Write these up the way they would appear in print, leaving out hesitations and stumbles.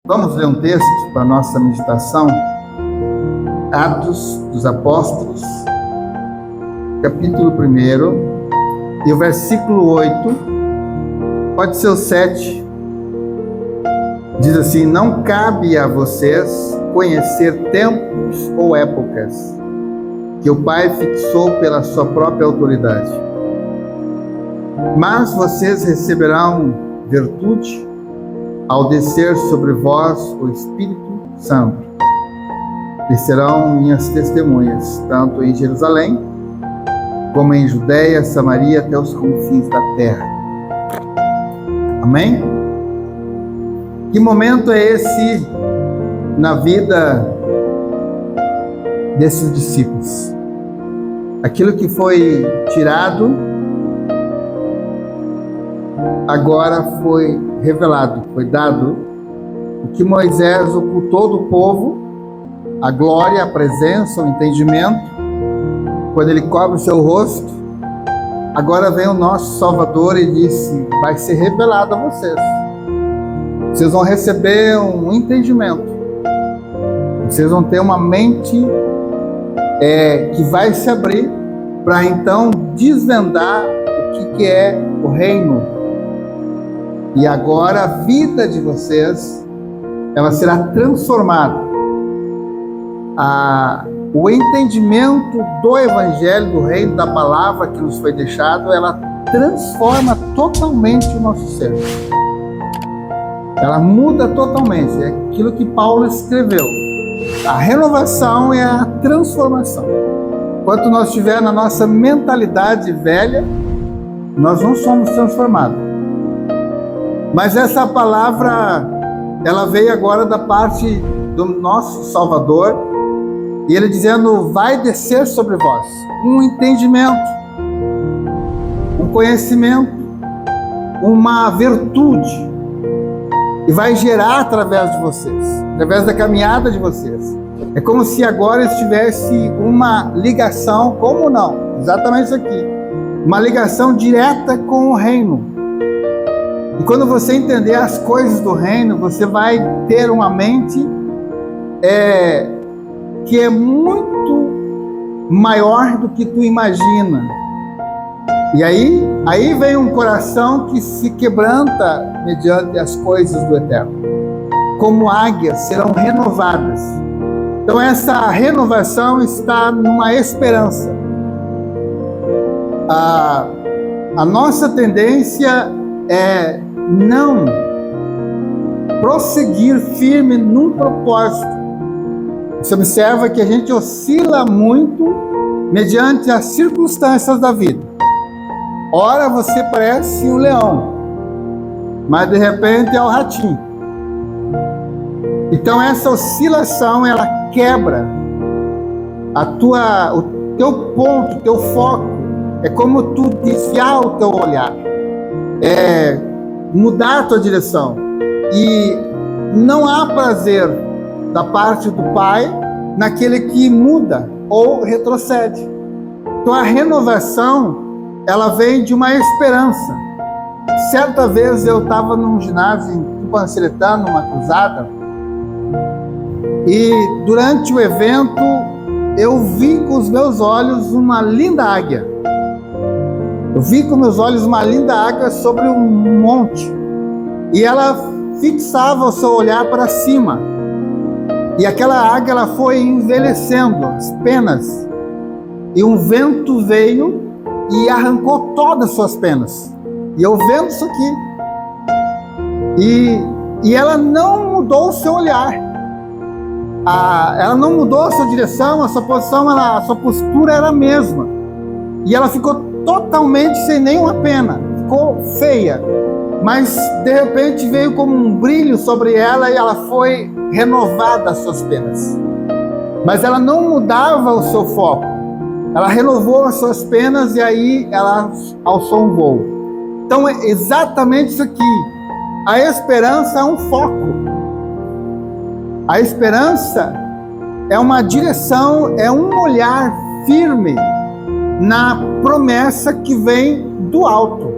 Vamos ler um texto para a nossa meditação. Atos dos Apóstolos, capítulo 1, e o versículo 8, pode ser o 7, diz assim: não cabe a vocês conhecer tempos ou épocas que o Pai fixou pela sua própria autoridade, mas vocês receberão virtude ao descer sobre vós o Espírito Santo, e serão minhas testemunhas, tanto em Jerusalém, como em Judeia, Samaria, até os confins da terra. Amém? Que momento é esse na vida desses discípulos? Aquilo que foi tirado, agora foi revelado, foi dado. O que Moisés ocultou do povo, a glória, a presença, o entendimento, quando ele cobre o seu rosto, agora vem o nosso Salvador e disse: vai ser revelado a vocês. Vocês vão receber um entendimento. Vocês vão ter uma mente que vai se abrir para então desvendar o que é o reino. E agora a vida de vocês, ela será transformada. O entendimento do Evangelho, do reino, da palavra que nos foi deixado, ela transforma totalmente o nosso ser. Ela muda totalmente. É aquilo que Paulo escreveu. A renovação é a transformação. Enquanto nós estivermos na nossa mentalidade velha, nós não somos transformados. Mas essa palavra, ela veio agora da parte do nosso Salvador, e ele dizendo: vai descer sobre vós um entendimento, um conhecimento, uma virtude, e vai gerar através de vocês, através da caminhada de vocês. É como se agora estivesse uma ligação, como não? Exatamente isso aqui, uma ligação direta com o reino. E quando você entender as coisas do reino, você vai ter uma mente que é muito maior do que tu imagina. E aí vem um coração que se quebranta mediante as coisas do eterno. Como águias serão renovadas. Então essa renovação está numa esperança. A nossa tendência é não prosseguir firme num propósito. Você observa que a gente oscila muito mediante as circunstâncias da vida. Ora você parece um leão, mas de repente é o ratinho. Então essa oscilação, ela quebra o teu ponto, o teu foco. É como tu desviar o teu olhar, mudar a tua direção. E não há prazer da parte do Pai naquele que muda ou retrocede. Então a renovação, ela vem de uma esperança. Certa vez eu estava num ginásio em Tupanciretã, numa cruzada, e durante o evento eu vi com os meus olhos uma linda águia. Eu vi com meus olhos uma linda águia sobre um monte, e ela fixava o seu olhar para cima, e aquela águia, ela foi envelhecendo as penas, e um vento veio e arrancou todas as suas penas, e eu vendo isso aqui, e ela não mudou o seu olhar, ela não mudou a sua direção, a sua posição, a sua postura era a mesma, e ela ficou totalmente sem nenhuma pena, ficou feia, mas de repente veio como um brilho sobre ela e ela foi renovada as suas penas. Mas ela não mudava o seu foco, ela renovou as suas penas e aí ela alçou um voo. Então é exatamente isso aqui. A esperança é um foco, a esperança é uma direção, é um olhar firme na promessa que vem do alto.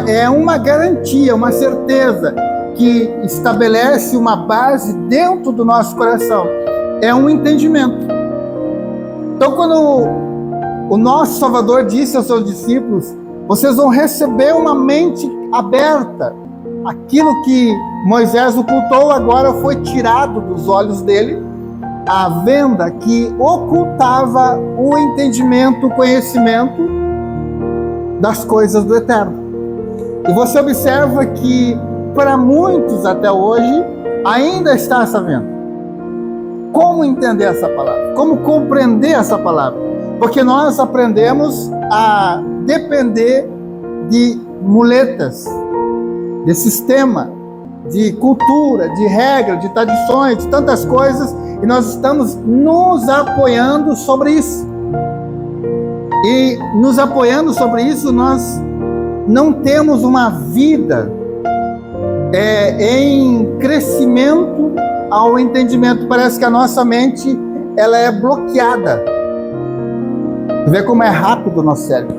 É uma garantia, uma certeza que estabelece uma base dentro do nosso coração é um entendimento. Então, quando o nosso Salvador disse aos seus discípulos: vocês vão receber uma mente aberta. Aquilo que Moisés ocultou agora foi tirado dos olhos dele, a venda que ocultava o entendimento, o conhecimento das coisas do eterno. E você observa que para muitos até hoje ainda está essa venda. Como entender essa palavra? Como compreender essa palavra? Porque nós aprendemos a depender de muletas, de sistema, de cultura, de regra, de tradições, de tantas coisas, e nós estamos nos apoiando sobre isso. E nos apoiando sobre isso, nós não temos uma vida em crescimento ao entendimento. Parece que a nossa mente ela é bloqueada. Vê como é rápido o nosso cérebro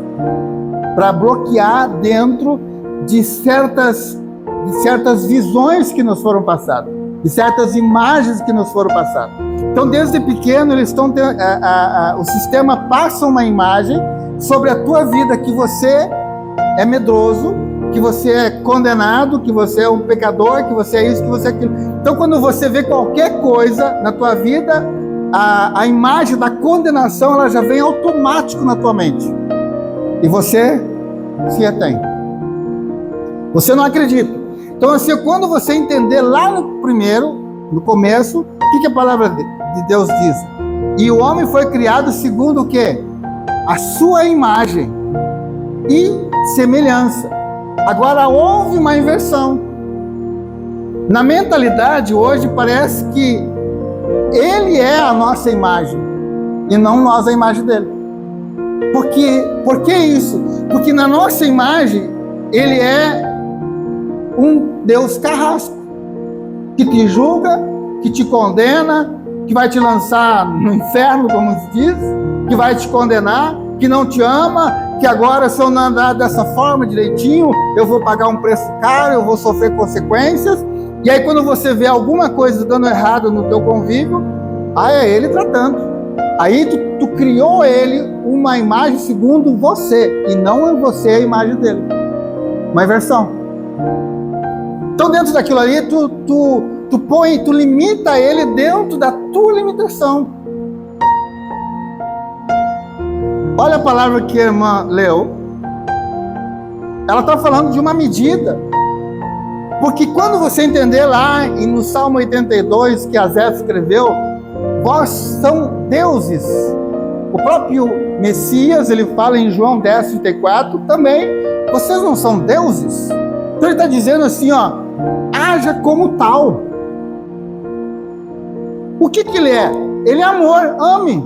para bloquear dentro de certas visões que nos foram passadas, de certas imagens que nos foram passadas. Então, desde pequeno, eles estão o sistema passa uma imagem sobre a tua vida, que você é medroso, que você é condenado, que você é um pecador, que você é isso, que você é aquilo. Então, quando você vê qualquer coisa na tua vida, a imagem da condenação ela já vem automático na tua mente. E você se retém. Você não acredita. Então, assim, quando você entender lá no começo, o que a palavra de Deus diz? E o homem foi criado segundo o quê? A sua imagem e semelhança. Agora, houve uma inversão. Na mentalidade, hoje, parece que ele é a nossa imagem e não nós a imagem dele. Por que isso? Porque na nossa imagem, ele é um Deus carrasco, que te julga, que te condena, que vai te lançar no inferno, como se diz, que vai te condenar, que não te ama, que agora, se eu não andar dessa forma direitinho, eu vou pagar um preço caro, eu vou sofrer consequências. E aí, quando você vê alguma coisa dando errado no teu convívio, é ele tratando. Aí tu criou ele uma imagem segundo você, e não é você a imagem dele. Uma inversão. Então, dentro daquilo ali, tu limita ele dentro da tua limitação. Olha a palavra que a irmã leu. Ela está falando de uma medida. Porque quando você entender lá no Salmo 82, que Asaf escreveu, vós são deuses. O próprio Messias, ele fala em João 10:34, também, vocês não são deuses? Então ele está dizendo assim, haja como tal. O que ele é? Ele é amor, ame.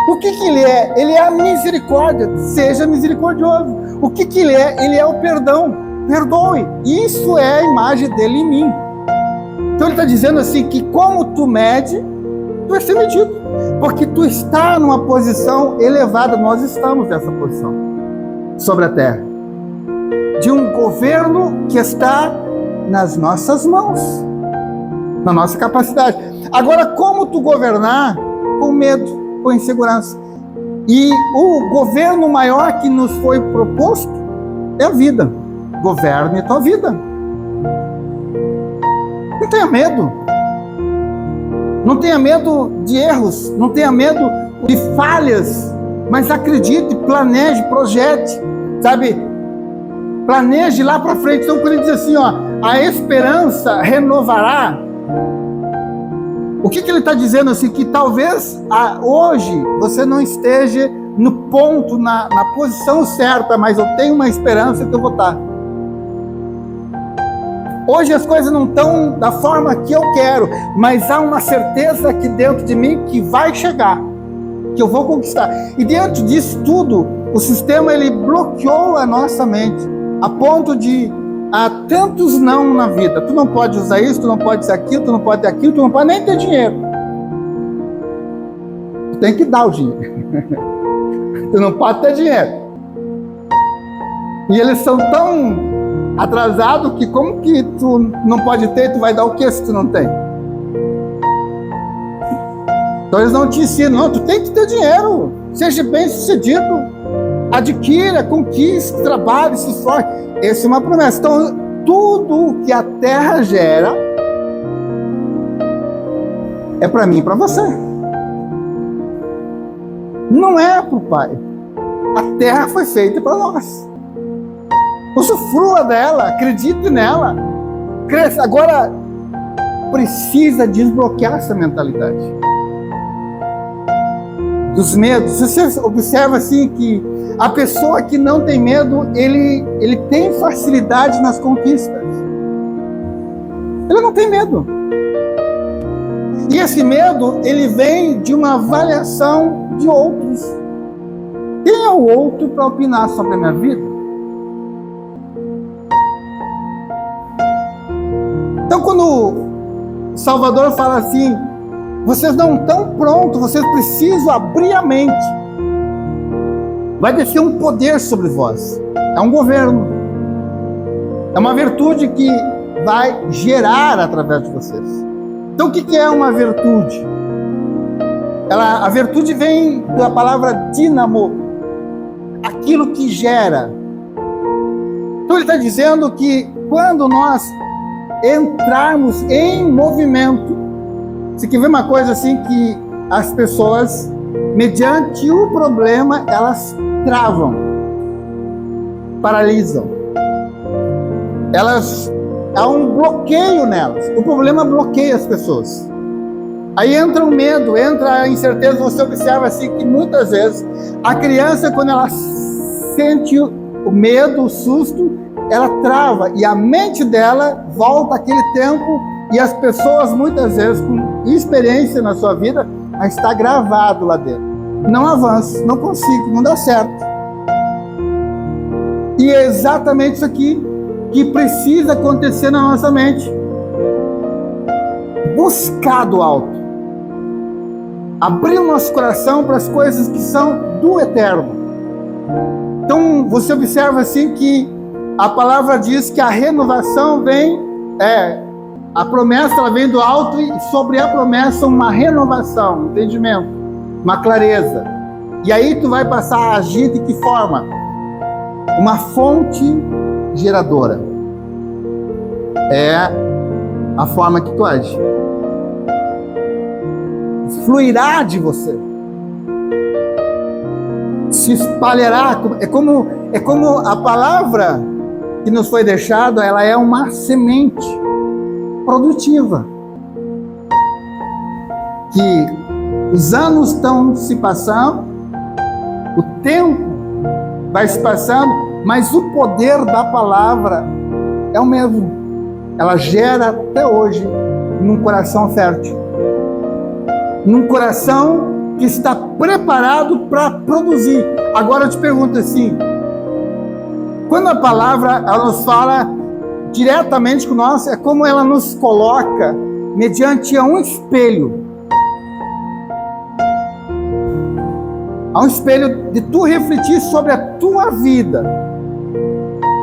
O que ele é? Ele é a misericórdia, seja misericordioso. O que ele é? Ele é o perdão, perdoe. Isso é a imagem dele em mim. Então ele está dizendo assim, que como tu mede, tu vai ser medido. Porque tu está numa posição elevada, nós estamos nessa posição, sobre a terra. De um governo que está nas nossas mãos, na nossa capacidade. Agora, como tu governar? Com medo, com insegurança. E o governo maior que nos foi proposto é a vida. Governe a tua vida. Não tenha medo. Não tenha medo de erros. Não tenha medo de falhas. Mas acredite, planeje, projete. Sabe? Planeje lá para frente. Então, quando ele diz assim, a esperança renovará. O que ele está dizendo assim? Que talvez hoje você não esteja no ponto, na posição certa, mas eu tenho uma esperança que eu vou estar. Hoje as coisas não estão da forma que eu quero, mas há uma certeza aqui dentro de mim que vai chegar, que eu vou conquistar. E diante disso tudo, o sistema ele bloqueou a nossa mente, a ponto de há tantos não na vida. Tu não pode usar isso, tu não pode usar aquilo, tu não pode ter aquilo, tu não pode nem ter dinheiro. Tu tem que dar o dinheiro. Tu não pode ter dinheiro. E eles são tão atrasado, que como que tu não pode ter, tu vai dar o que se tu não tem? Então eles não te ensinam, não, tu tem que ter dinheiro, seja bem sucedido, adquira, conquiste, trabalhe, se esforce. Essa é uma promessa. Então tudo que a terra gera é para mim e para você. Não é para o Pai. A terra foi feita para nós. Usufrua dela, acredite nela, cresça. Agora precisa desbloquear essa mentalidade dos medos. Você observa assim que a pessoa que não tem medo, ele tem facilidade nas conquistas. Ele não tem medo. E esse medo, ele vem de uma avaliação de outros. Quem é o outro para opinar sobre a minha vida? Então, quando o Salvador fala assim, vocês não estão prontos, vocês precisam abrir a mente. Vai descer um poder sobre vós. É um governo. É uma virtude que vai gerar através de vocês. Então, o que é uma virtude? A virtude vem da palavra dínamo, aquilo que gera. Então, ele está dizendo que quando nós entrarmos em movimento, você quer ver uma coisa assim, que as pessoas, mediante o problema, elas travam, paralisam. Há um bloqueio nelas. O problema bloqueia as pessoas. Aí entra o medo, entra a incerteza. Você observa assim que muitas vezes a criança, quando ela sente o medo, o susto, ela trava e a mente dela volta àquele tempo. E as pessoas, muitas vezes, com experiência na sua vida, mas está gravado lá dentro. Não avança, não consigo, não dá certo. E é exatamente isso aqui que precisa acontecer na nossa mente. Buscar do alto. Abrir o nosso coração para as coisas que são do eterno. Então, você observa assim que a palavra diz que a renovação vem... A promessa, ela vem do alto, e sobre a promessa uma renovação, um entendimento, uma clareza. E aí tu vai passar a agir de que forma? Uma fonte geradora. É a forma que tu age. Fluirá de você. Se espalhará. É como a palavra que nos foi deixada, ela é uma semente produtiva, que os anos estão se passando, o tempo vai se passando, mas o poder da palavra é o mesmo. Ela gera até hoje num coração fértil, num coração que está preparado para produzir. Agora eu te pergunto assim, quando a palavra ela nos fala diretamente com nós, é como ela nos coloca mediante a um espelho. Há um espelho de tu refletir sobre a tua vida,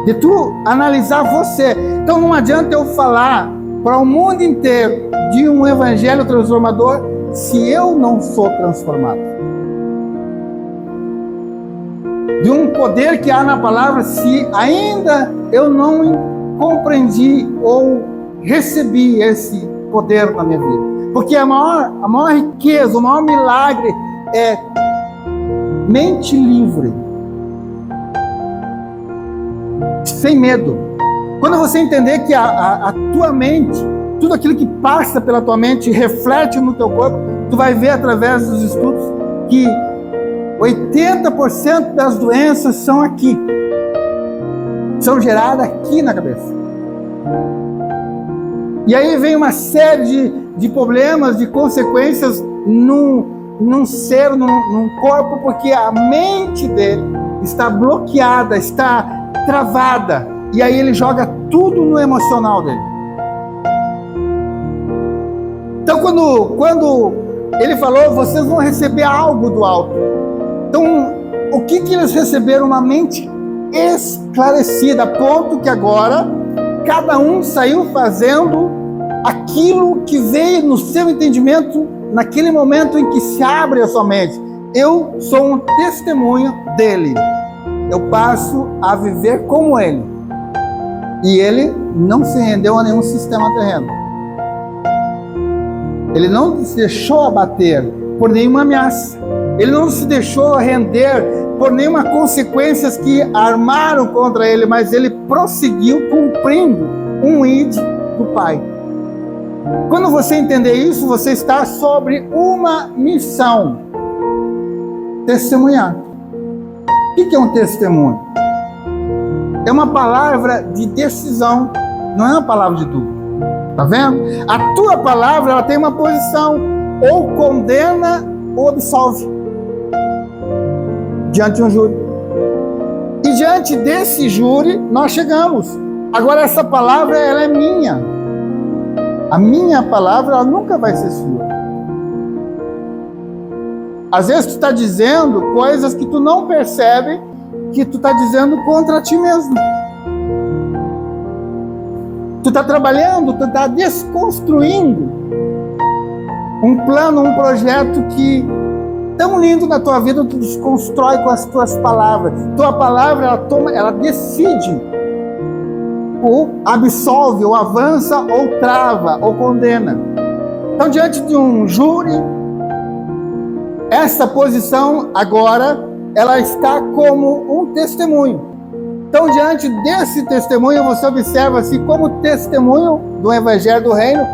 de tu analisar você. Então não adianta eu falar para o mundo inteiro de um evangelho transformador se eu não sou transformado. De um poder que há na palavra, se ainda eu não compreendi ou recebi esse poder na minha vida. Porque a maior riqueza, o maior milagre é mente livre, sem medo. Quando você entender que a tua mente, tudo aquilo que passa pela tua mente reflete no teu corpo, tu vai ver através dos estudos que 80% das doenças são aqui. São geradas aqui na cabeça. E aí vem uma série de problemas, de consequências num ser, num corpo, porque a mente dele está bloqueada, está travada. E aí ele joga tudo no emocional dele. Então quando ele falou, vocês vão receber algo do alto. Então o que eles receberam? Uma mente esclarecida, a ponto que agora cada um saiu fazendo aquilo que veio no seu entendimento naquele momento em que se abre a sua mente. Eu sou um testemunho dele. Eu passo a viver como ele. E ele não se rendeu a nenhum sistema terreno. Ele não se deixou abater por nenhuma ameaça. Ele não se deixou render por nenhuma consequência que armaram contra ele, mas ele prosseguiu cumprindo um id do Pai. Quando você entender isso, você está sobre uma missão: testemunhar. O que é um testemunho? É uma palavra de decisão, não é uma palavra de dúvida. Tá vendo? A tua palavra, ela tem uma posição: ou condena ou absolve diante de um júri. E diante desse júri nós chegamos. Agora essa palavra, ela é minha. A minha palavra, ela nunca vai ser sua. Às vezes tu está dizendo coisas que tu não percebe que tu está dizendo contra ti mesmo. Tu está trabalhando, tu está desconstruindo um plano, um projeto que tão lindo na tua vida, tu desconstrói com as tuas palavras. Tua palavra, ela decide, ou absolve, ou avança, ou trava, ou condena. Então, diante de um júri, essa posição agora, ela está como um testemunho. Então, diante desse testemunho, você observa assim, como testemunho do Evangelho do Reino,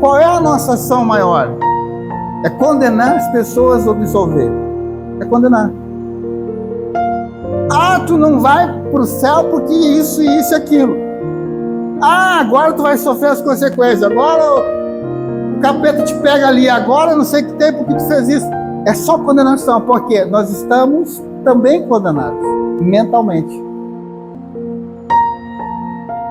qual é a nossa ação maior? É condenar as pessoas ou absolver? É condenar. Ah, tu não vai para o céu porque isso, isso e aquilo. Ah, agora tu vai sofrer as consequências. Agora o capeta te pega ali. Agora não sei o que tem porque tu fez isso. É só condenação, porque nós estamos também condenados mentalmente.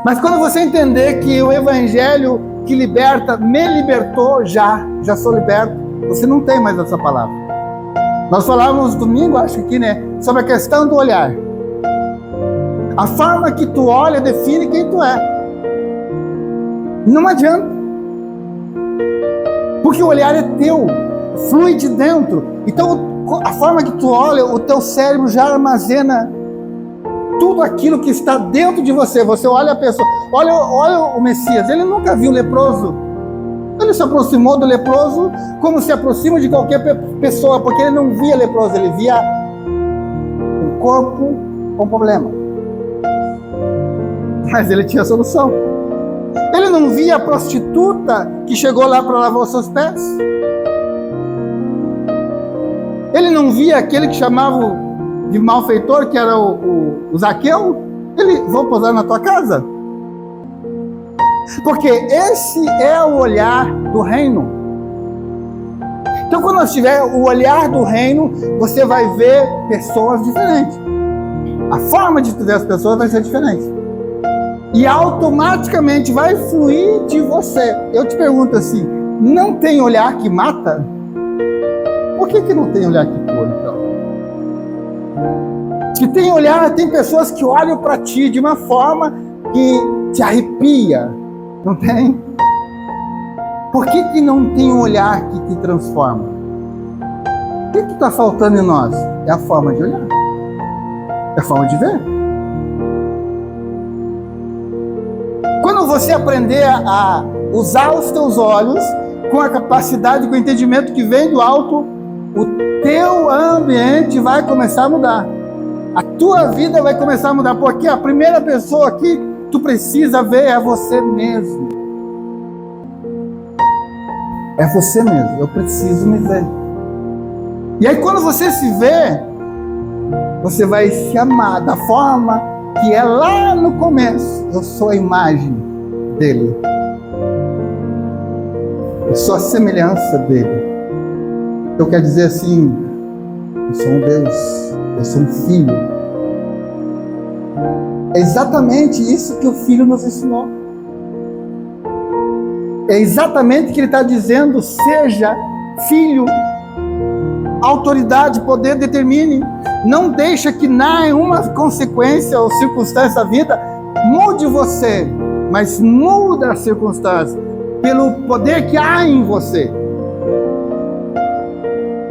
Mas quando você entender que o Evangelho que liberta, me libertou, já sou liberto, você não tem mais essa palavra. Nós falávamos domingo, acho que, né, sobre a questão do olhar. A forma que tu olha define quem tu é. Não adianta. Porque o olhar é teu, flui de dentro. Então, a forma que tu olha, o teu cérebro já armazena tudo aquilo que está dentro de você. Você olha a pessoa, olha o Messias, ele nunca viu leproso. Ele se aproximou do leproso como se aproxima de qualquer pessoa, porque ele não via leproso, ele via um corpo com problema. Mas ele tinha solução. Ele não via a prostituta que chegou lá para lavar os seus pés. Ele não via aquele que chamava de malfeitor, que era o Zaqueu. Ele, vou pousar na tua casa? Porque esse é o olhar do reino. Então, quando nós tiver o olhar do reino, você vai ver pessoas diferentes. A forma de ver as pessoas vai ser diferente. E automaticamente vai fluir de você. Eu te pergunto assim, não tem olhar que mata? Por que não tem olhar que cura, então? Se tem olhar, tem pessoas que olham para ti de uma forma que te arrepia. Não tem? Por que não tem um olhar que te transforma? O que está faltando em nós? É a forma de olhar. É a forma de ver. Quando você aprender a usar os teus olhos com a capacidade, com o entendimento que vem do alto, o teu ambiente vai começar a mudar. A tua vida vai começar a mudar. Porque a primeira pessoa que tu precisa ver é você mesmo. É você mesmo. Eu preciso me ver. E aí quando você se vê, você vai se amar da forma que é lá no começo. Eu sou a imagem dele. Eu sou a semelhança dele. Eu quero dizer assim, eu sou um Deus, eu sou um filho. É exatamente isso que o Filho nos ensinou. É exatamente o que ele está dizendo, seja filho. autoridade, poder determine. Não deixa que nenhuma consequência ou circunstância da vida mude você, mas muda a circunstância pelo poder que há em você.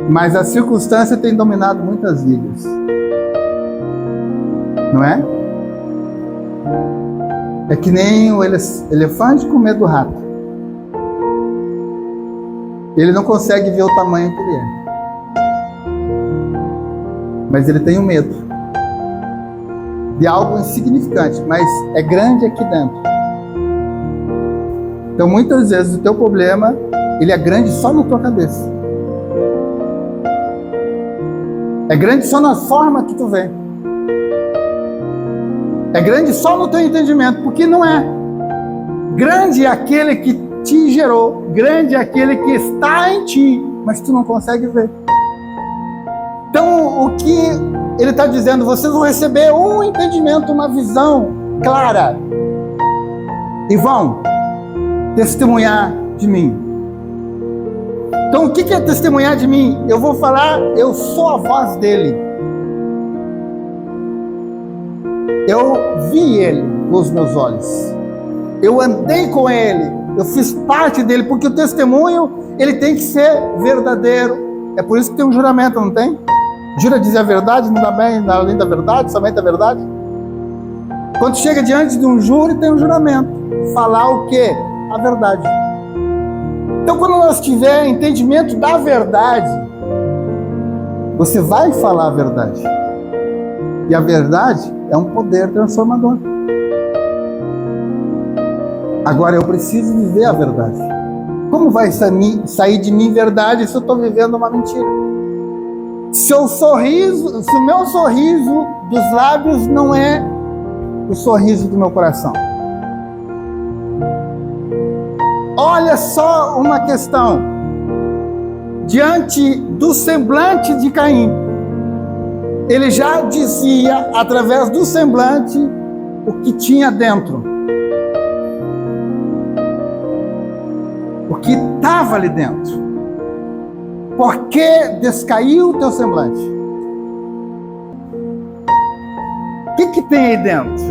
Mas a circunstância tem dominado muitas vidas, não é? É que nem o elefante com medo do rato. Ele não consegue ver o tamanho que ele é, mas ele tem o medo de algo insignificante, mas é grande aqui dentro. Então muitas vezes o teu problema, ele é grande só na tua cabeça. É grande só na forma que tu vê. É grande só no teu entendimento, porque não é. Grande é aquele que te gerou, grande é aquele que está em ti, mas tu não consegue ver. Então, o que ele está dizendo, vocês vão receber um entendimento, uma visão clara, e vão testemunhar de mim. Então, o que é testemunhar de mim? Eu vou falar, eu sou a voz dele. Eu vi ele com os meus olhos. Eu andei com ele. Eu fiz parte dele, porque o testemunho, ele tem que ser verdadeiro. É por isso que tem um juramento, não tem? Jura dizer a verdade, não dá bem além da verdade, somente a verdade. Quando chega diante de um júri, tem um juramento. Falar o quê? A verdade. Então, quando nós tiver entendimento da verdade, você vai falar a verdade. E a verdade é um poder transformador. Agora, eu preciso viver a verdade. Como vai sair de mim verdade se eu estou vivendo uma mentira? Se o meu sorriso dos lábios não é o sorriso do meu coração. Olha só uma questão. Diante do semblante de Caim, ele já dizia, através do semblante, o que tinha dentro. O que estava ali dentro. Por que descaiu o teu semblante? O que tem aí dentro?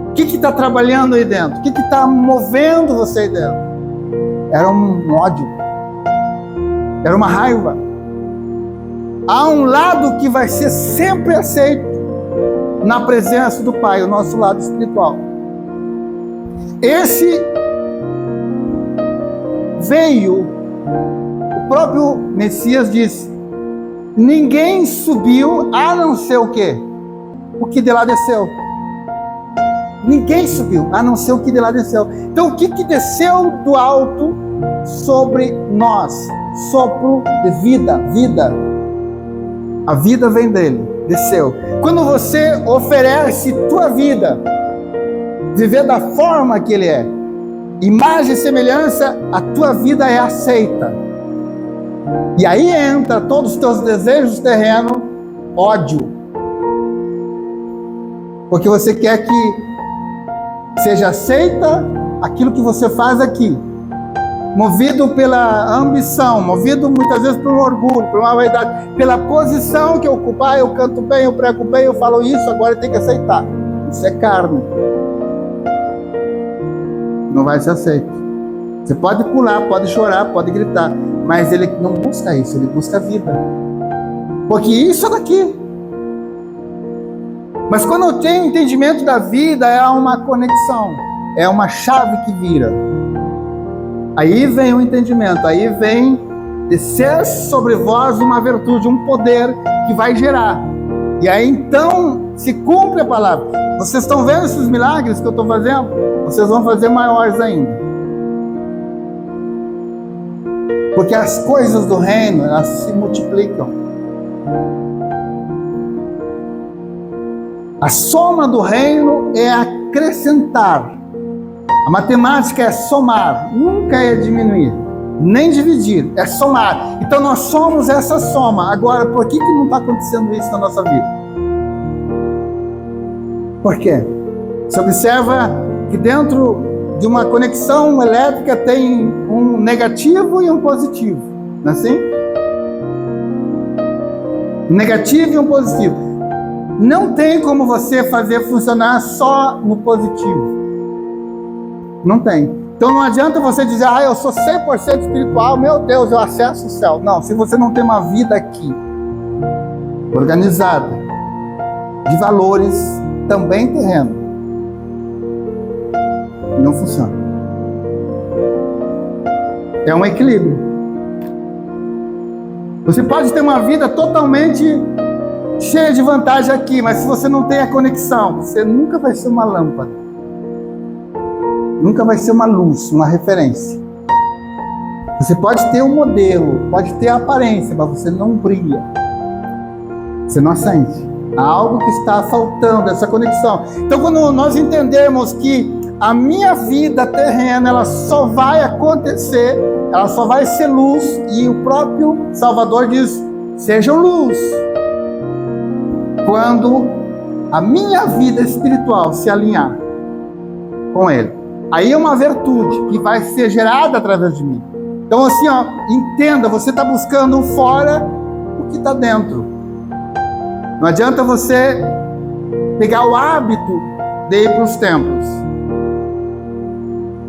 O que está trabalhando aí dentro? O que está movendo você aí dentro? Era um ódio. Era uma raiva. Há um lado que vai ser sempre aceito na presença do Pai, o nosso lado espiritual. Esse veio, o próprio Messias disse, ninguém subiu a não ser o quê? O que de lá desceu. Ninguém subiu, a não ser o que de lá desceu. Então, o que desceu do alto sobre nós? Sopro de vida, vida. A vida vem dele, desceu. Quando você oferece tua vida, viver da forma que ele é, imagem e semelhança, a tua vida é aceita. E aí entra todos os teus desejos terrenos, ódio. Porque você quer que seja aceita aquilo que você faz aqui. Movido pela ambição, movido muitas vezes por um orgulho, por uma vaidade, pela posição que eu ocupar, eu canto bem, eu prego bem, eu falo isso, agora tem que aceitar. Isso é carne. Não vai ser aceito. Você pode pular, pode chorar, pode gritar, mas ele não busca isso, ele busca a vida. Porque isso é daqui. Mas quando eu tenho entendimento da vida, é uma conexão, é uma chave que vira. Aí vem o entendimento, aí vem descer sobre vós uma virtude, um poder que vai gerar. E aí então se cumpre a palavra. Vocês estão vendo esses milagres que eu estou fazendo? Vocês vão fazer maiores ainda. Porque as coisas do reino, elas se multiplicam. A soma do reino é acrescentar. A matemática é somar, nunca é diminuir, nem dividir, é somar. Então nós somos essa soma. Agora, por que não está acontecendo isso na nossa vida? Por quê? Você observa que dentro de uma conexão elétrica tem um negativo e um positivo, não é assim? Um negativo e um positivo. Não tem como você fazer funcionar só no positivo. Não tem. Então não adianta você dizer, eu sou 100% espiritual, meu Deus, eu acesso o céu. Não, se você não tem uma vida aqui, organizada, de valores, também terreno, não funciona. É um equilíbrio. Você pode ter uma vida totalmente cheia de vantagem aqui, mas se você não tem a conexão, você nunca vai ser uma lâmpada. Nunca vai ser uma luz, uma referência. Você pode ter um modelo, pode ter a aparência, mas você não brilha. Você não acende. Há algo que está faltando, essa conexão. Então, quando nós entendemos que a minha vida terrena, ela só vai acontecer, ela só vai ser luz, e o próprio Salvador diz, sejam luz. Quando a minha vida espiritual se alinhar com Ele, aí é uma virtude que vai ser gerada através de mim. Então assim, entenda, você está buscando fora o que está dentro. Não adianta você pegar o hábito de ir para os templos.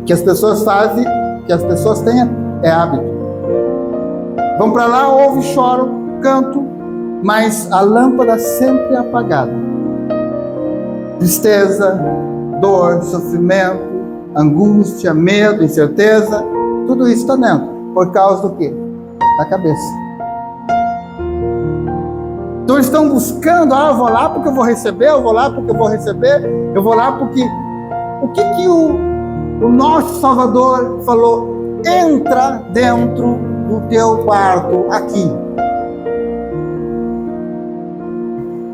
Que as pessoas fazem, que as pessoas têm, é hábito. Vão para lá, ouvem, choram, cantam, mas a lâmpada sempre é apagada. Tristeza, dor, sofrimento, angústia, medo, incerteza, tudo isso está dentro. Por causa do quê? Da cabeça. Então eles estão buscando, eu vou lá porque eu vou receber, eu vou lá porque eu vou receber, eu vou lá porque... O que o nosso Salvador falou? Entra dentro do teu quarto aqui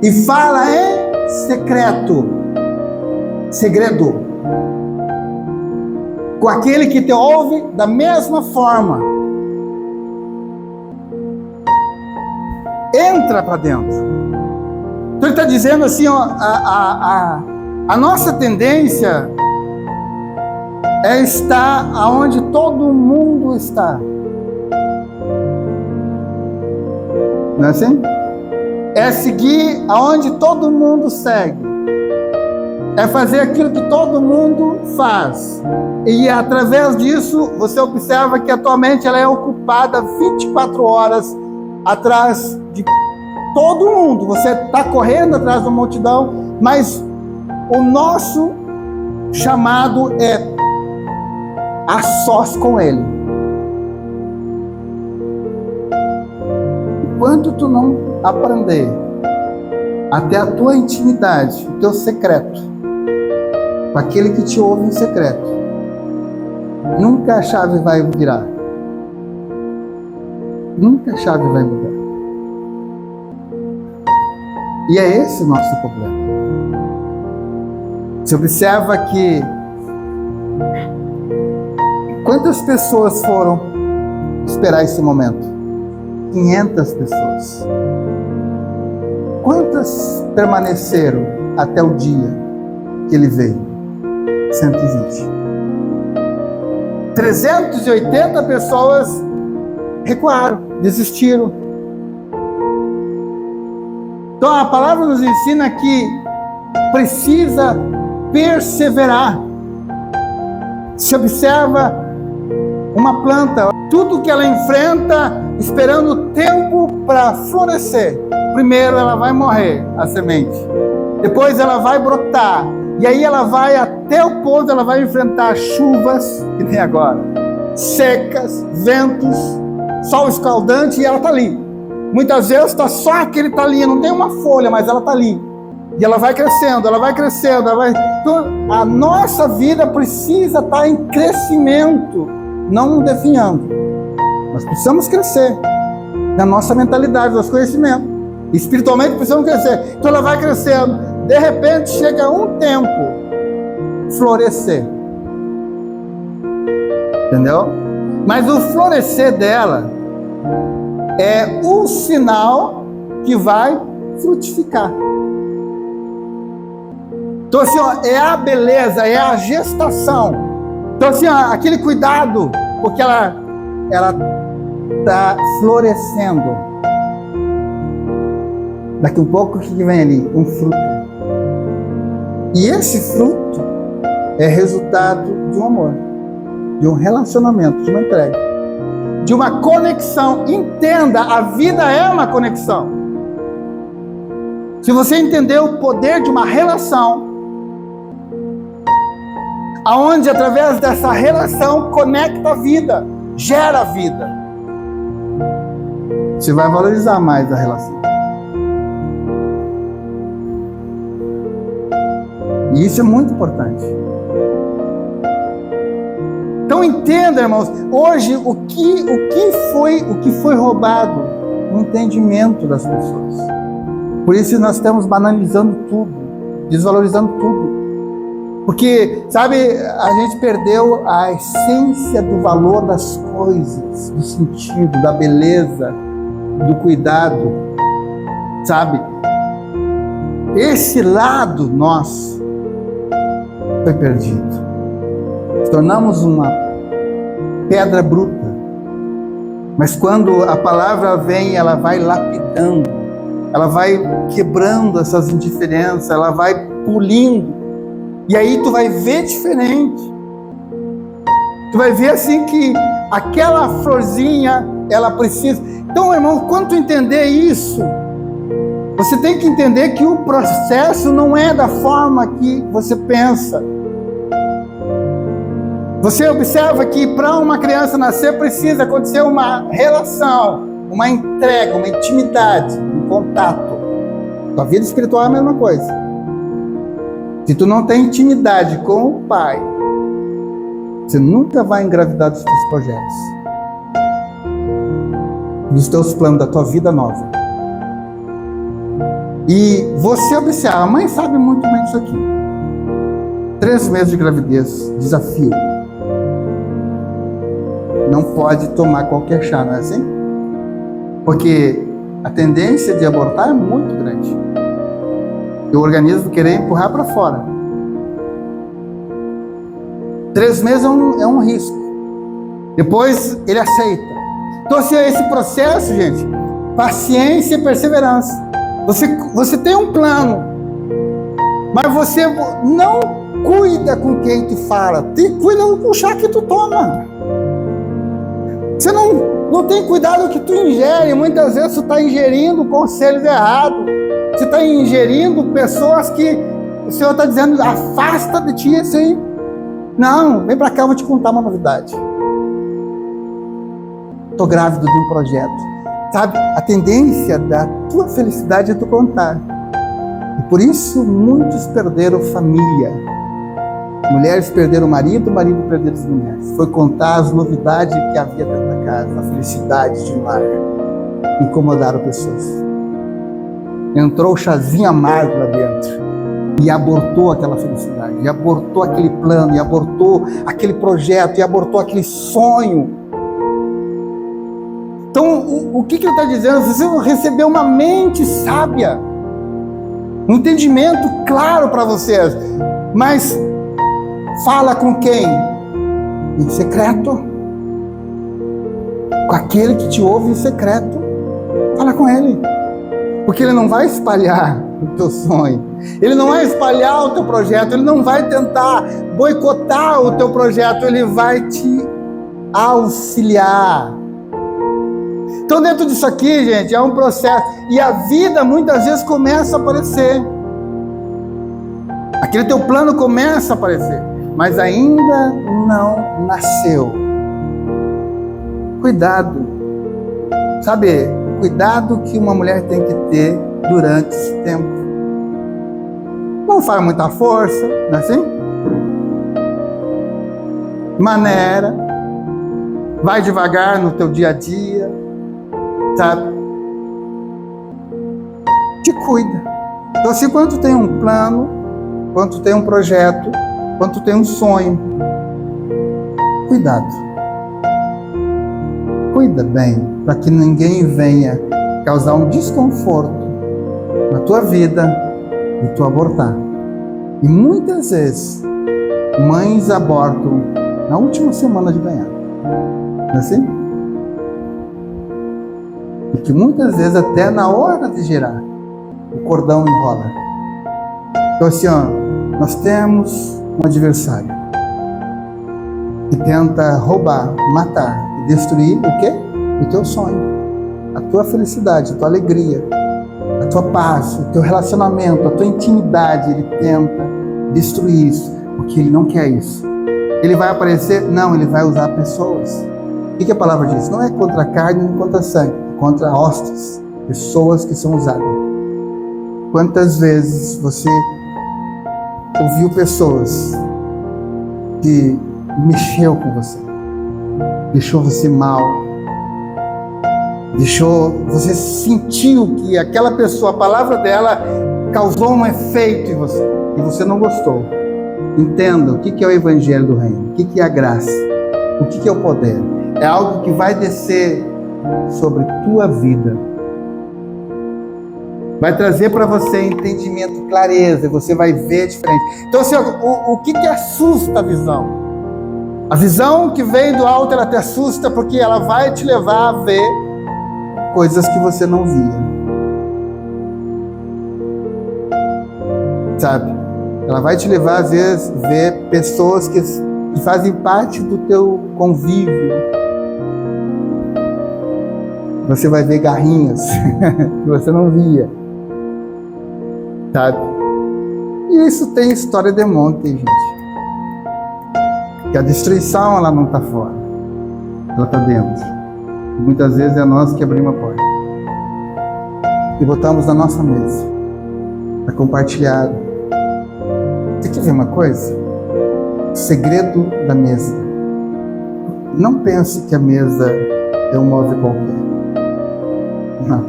e fala em secreto, segredo, com aquele que te ouve da mesma forma. Entra para dentro. Então ele está dizendo assim, a nossa tendência é estar aonde todo mundo está. Não é assim? É seguir aonde todo mundo segue. É fazer aquilo que todo mundo faz. E através disso, você observa que atualmente ela é ocupada 24 horas atrás de todo mundo. Você está correndo atrás da multidão, mas o nosso chamado é a sós com Ele. Enquanto tu não aprender até a tua intimidade, o teu secreto, com aquele que te ouve em secreto, nunca a chave vai virar. Nunca a chave vai mudar. E é esse o nosso problema. Você observa que quantas pessoas foram esperar esse momento? 500 pessoas. Quantas permaneceram até o dia que ele veio? 120. 380 pessoas recuaram, desistiram. Então a palavra nos ensina que precisa perseverar. Se observa uma planta, tudo que ela enfrenta, esperando tempo para florescer. Primeiro ela vai morrer, a semente. Depois ela vai brotar. E aí ela vai até o ponto, ela vai enfrentar chuvas, que nem agora, secas, ventos, sol escaldante, e ela está ali. Muitas vezes está só aquele talinho, não tem uma folha, mas ela está ali. E ela vai crescendo, ela vai crescendo, ela vai... Então, a nossa vida precisa estar em crescimento, não definhando. Nós precisamos crescer na nossa mentalidade, no nosso conhecimento. Espiritualmente precisamos crescer. Então ela vai crescendo. De repente chega um tempo florescer. Entendeu? Mas o florescer dela é o sinal que vai frutificar. Então assim, é a beleza, é a gestação. Então assim, aquele cuidado, porque ela está florescendo. Daqui um pouco, o que vem ali? Um fruto. E esse fruto é resultado de um amor, de um relacionamento, de uma entrega, de uma conexão. Entenda, a vida é uma conexão. Se você entender o poder de uma relação, aonde através dessa relação conecta a vida, gera a vida, você vai valorizar mais a relação. E isso é muito importante. Então entenda, irmãos, hoje o que foi roubado? O entendimento das pessoas. Por isso nós estamos banalizando tudo, desvalorizando tudo. Porque, sabe, a gente perdeu a essência do valor das coisas, do sentido, da beleza, do cuidado, sabe? Esse lado nosso foi perdido. Nos tornamos uma pedra bruta. Mas quando a palavra vem, ela vai lapidando, ela vai quebrando essas indiferenças, ela vai polindo. E aí tu vai ver diferente. Tu vai ver assim que aquela florzinha, ela precisa. Então, irmão, quando tu entender isso, você tem que entender que o processo não é da forma que você pensa. Você observa que para uma criança nascer precisa acontecer uma relação, uma entrega, uma intimidade, um contato. Tua vida espiritual é a mesma coisa. Se tu não tem intimidade com o Pai, você nunca vai engravidar dos teus projetos, dos teus planos, da tua vida nova. E você observa, a mãe sabe muito bem disso aqui. 3 meses de gravidez, desafio. Não pode tomar qualquer chá, não é assim? Porque a tendência de abortar é muito grande. E o organismo querer empurrar para fora. 3 meses é um risco. Depois ele aceita. Então, assim, esse processo, gente, paciência e perseverança. Você tem um plano, mas você não cuida com quem te fala. Cuida com o chá que tu toma. Você não tem cuidado com o que tu ingere. Muitas vezes tu está ingerindo conselhos errados. Você está ingerindo pessoas que o Senhor está dizendo, afasta de ti isso aí. Não, vem para cá, eu vou te contar uma novidade. Estou grávido de um projeto. Sabe, a tendência da tua felicidade é tu contar. E por isso muitos perderam família. Mulheres perderam o marido perdeu as mulheres. Foi contar as novidades que havia dentro da casa, a felicidade de um lar. Incomodaram pessoas. Entrou o chazinho amargo lá dentro e abortou aquela felicidade, e abortou aquele plano, e abortou aquele projeto, e abortou aquele sonho. Então, o que ele está dizendo? Você recebeu uma mente sábia, um entendimento claro para vocês, mas fala com quem? Em secreto. Com aquele que te ouve em secreto. Fala com ele. Porque ele não vai espalhar o teu sonho, ele não vai espalhar o teu projeto, ele não vai tentar boicotar o teu projeto, ele vai te auxiliar. Então, dentro disso aqui, gente, é um processo, e a vida muitas vezes começa a aparecer. Aquele teu plano começa a aparecer, mas ainda não nasceu. Cuidado, sabe? Cuidado que uma mulher tem que ter durante esse tempo. Não faz muita força, não é assim? Maneira, vai devagar no teu dia a dia, sabe? Te cuida. Então, assim, quando tu tem um plano, quando tu tem um projeto, quando tu tem um sonho, cuidado. Cuida bem, para que ninguém venha causar um desconforto na tua vida e tu abortar. E muitas vezes, mães abortam na última semana de ganhar. Não é assim? E que muitas vezes até na hora de gerar, o cordão enrola. Então assim, ó, nós temos um adversário que tenta roubar, matar e destruir o quê? O teu sonho, a tua felicidade, a tua alegria, a tua paz, o teu relacionamento, a tua intimidade. Ele tenta destruir isso, porque ele não quer isso. Ele vai aparecer? Não, ele vai usar pessoas. O que a palavra diz? Não é contra a carne nem contra a sangue, é contra hostes, pessoas que são usadas. Quantas vezes você ouviu pessoas que mexeu com você, deixou você mal, você sentiu que aquela pessoa, a palavra dela causou um efeito em você e você não gostou? Entenda o que é o Evangelho do Reino, o que é a graça, o que é o poder. É algo que vai descer sobre tua vida, vai trazer para você entendimento, clareza, você vai ver diferente. Então assim, o que assusta a visão? A visão que vem do alto, ela te assusta porque ela vai te levar a ver coisas que você não via, sabe? Ela vai te levar, às vezes, a ver pessoas que fazem parte do teu convívio. Você vai ver garrinhas que você não via, sabe? E isso tem história de monte, gente. Que a destruição, ela não está fora, ela está dentro. E muitas vezes é nós que abrimos a porta e botamos na nossa mesa para compartilhar. Você quer ver uma coisa? O segredo da mesa. Não pense que a mesa é um móvel qualquer. Não.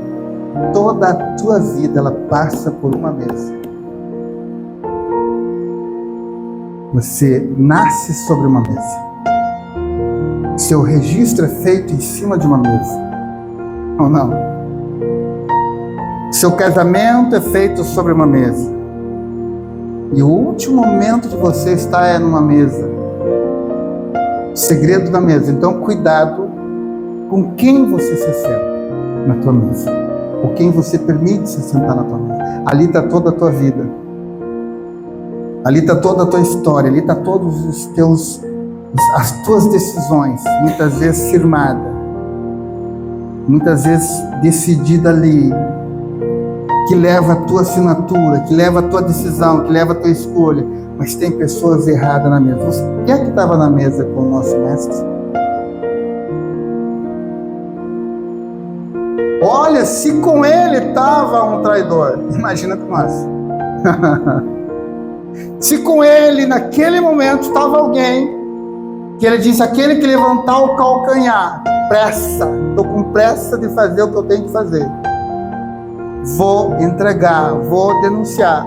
Toda a tua vida, ela passa por uma mesa. Você nasce sobre uma mesa. Seu registro é feito em cima de uma mesa. Ou não? Seu casamento é feito sobre uma mesa. E o último momento de você estar é numa mesa. O segredo da mesa. Então, cuidado com quem você se senta na tua mesa. Ou quem você permite se sentar na tua mesa. Ali está toda a tua vida. Ali está toda a tua história. Ali está todos as tuas decisões. Muitas vezes firmada. Muitas vezes decidida ali. Que leva a tua assinatura, que leva a tua decisão, que leva a tua escolha. Mas tem pessoas erradas na mesa. Quem é que estava na mesa com o nosso mestre? Olha, se com ele estava um traidor, imagina com nós. Se com ele, naquele momento, estava alguém que ele disse, aquele que levantar o calcanhar, pressa, estou com pressa de fazer o que eu tenho que fazer. Vou entregar, vou denunciar.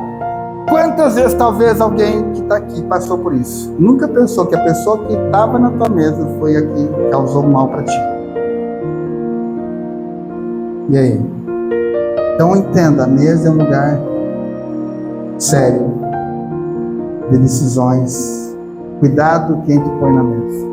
Quantas vezes talvez alguém que está aqui passou por isso? Nunca pensou que a pessoa que estava na tua mesa foi a que causou mal para ti. E aí? Então entenda, a mesa é um lugar sério de decisões. Cuidado quem tu põe na mesa.